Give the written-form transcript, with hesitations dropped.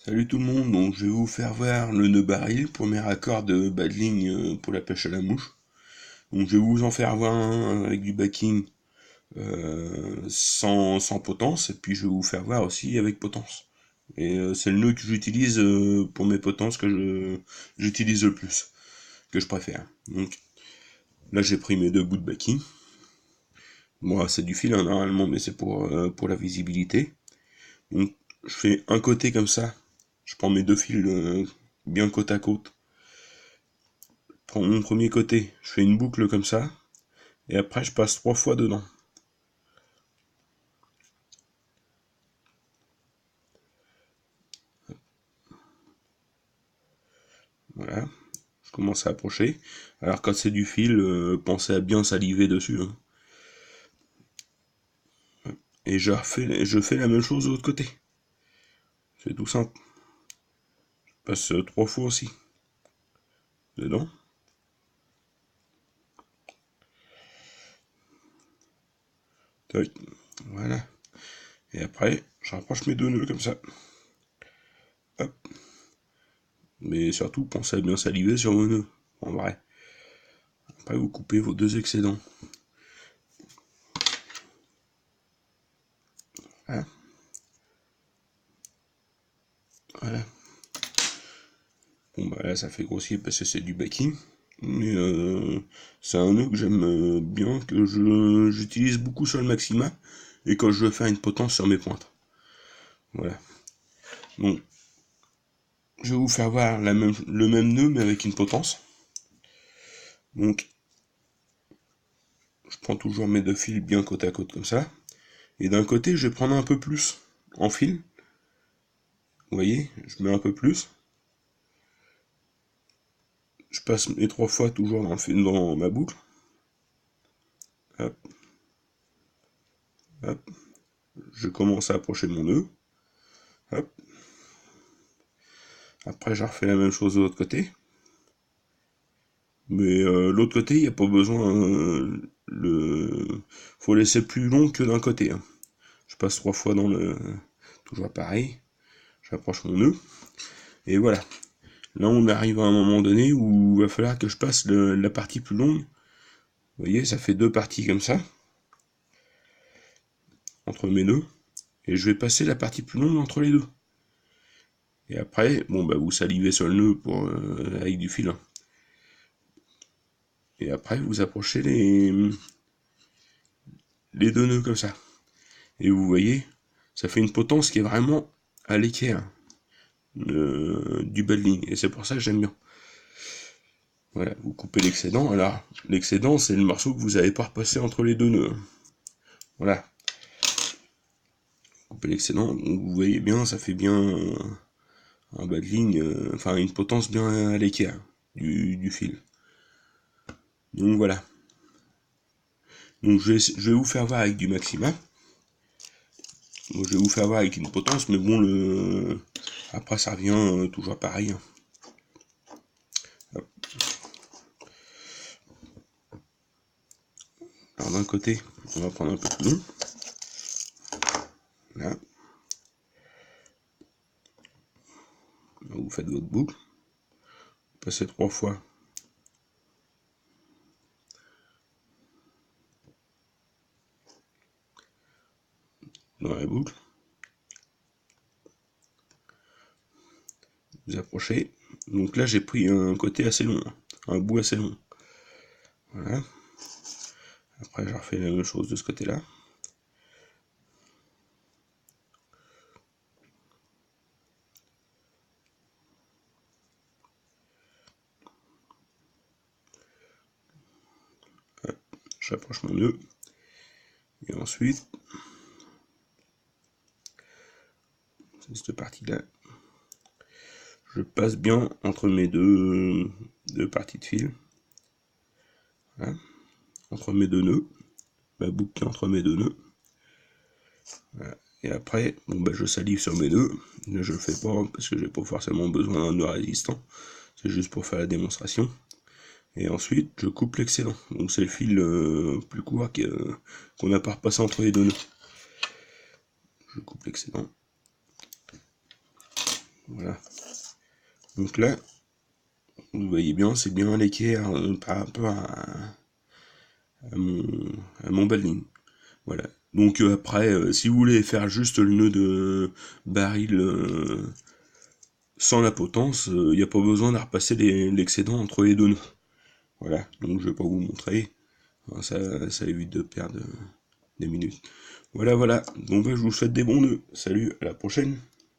Salut tout le monde, donc je vais vous faire voir le nœud baril, premier accord de bas de ligne pour la pêche à la mouche. Donc je vais vous en faire voir un avec du backing sans potence, et puis je vais vous faire voir aussi avec potence. Et c'est le nœud que j'utilise pour mes potences j'utilise le plus, que je préfère. Donc là j'ai pris mes deux bouts de backing. Moi c'est du fil hein, normalement, mais c'est pour la visibilité. Donc je fais un côté comme ça, je prends mes deux fils bien côte à côte. Prends mon premier côté, je fais une boucle comme ça, et après je passe 3 fois dedans. Voilà, je commence à approcher. Alors quand c'est du fil, pensez à bien saliver dessus. Hein. Et je fais la même chose de l'autre côté. C'est tout simple. Je passe 3 fois aussi dedans. Tac. Voilà. Et après, je rapproche mes deux nœuds comme ça. Hop. Mais surtout, pensez à bien saliver sur vos nœuds. En vrai. Après, vous coupez vos deux excédents. Voilà. Voilà. Bon bah là ça fait grossier parce que c'est du backing. Mais c'est un nœud que j'aime bien, que j'utilise beaucoup sur le maxima et quand je veux faire une potence sur mes pointes. Voilà. Donc je vais vous faire voir le même nœud mais avec une potence. Donc je prends toujours mes deux fils bien côte à côte comme ça. Et d'un côté je vais prendre un peu plus en fil. Vous voyez, je mets un peu plus. Je passe mes 3 fois toujours dans ma boucle. Hop, hop. Je commence à approcher mon nœud. Hop. Après, je refais la même chose de l'autre côté. Mais l'autre côté, il n'y a pas besoin. Faut laisser plus long que d'un côté. Hein. Je passe 3 fois dans le. Toujours pareil. J'approche mon nœud. Et voilà. Là, on arrive à un moment donné où il va falloir que je passe la partie plus longue. Vous voyez, ça fait deux parties comme ça. Entre mes nœuds. Et je vais passer la partie plus longue entre les deux. Et après, bon, bah, vous salivez sur le nœud avec du fil. Hein. Et après, vous approchez les deux nœuds comme ça. Et vous voyez, ça fait une potence qui est vraiment à l'équerre du bas de ligne. Et c'est pour ça que j'aime bien. Voilà, vous coupez l'excédent. Alors, l'excédent, c'est le morceau que vous n'avez pas repassé entre les deux nœuds. Voilà. Coupez l'excédent. Vous voyez bien, ça fait bien un bas de ligne, enfin une potence bien à l'équerre du fil. Donc voilà. Donc je vais vous faire voir avec du maxima. Donc, je vais vous faire voir avec une potence, mais bon, après ça revient toujours pareil. Hein. Alors d'un côté, on va prendre un peu plus long. Là. Vous faites votre boucle. Vous passez 3 fois. Dans la boucle. Vous approchez. Donc là, j'ai pris un côté assez long. Un bout assez long. Voilà. Après, je refais la même chose de ce côté-là. J'approche mon nœud. Et ensuite, c'est cette partie-là. Je passe bien entre mes deux parties de fil. Voilà. Entre mes deux nœuds. Ma boucle entre mes deux nœuds. Voilà. Et après, bon, bah, je salive sur mes nœuds. Là, je le fais pas parce que j'ai pas forcément besoin d'un nœud résistant. C'est juste pour faire la démonstration. Et ensuite, je coupe l'excédent. Donc c'est le fil plus court qu'on n'a pas repassé entre les deux nœuds. Je coupe l'excédent. Voilà. Donc là, vous voyez bien, c'est bien à l'équerre par rapport à mon, à mon baling. Voilà. Donc après, si vous voulez faire juste le nœud de baril sans la potence, il n'y a pas besoin de repasser l'excédent entre les deux nœuds. Voilà, donc je vais pas vous montrer. Ça évite de perdre des minutes. Voilà, voilà. Donc je vous souhaite des bons nœuds. Salut, à la prochaine.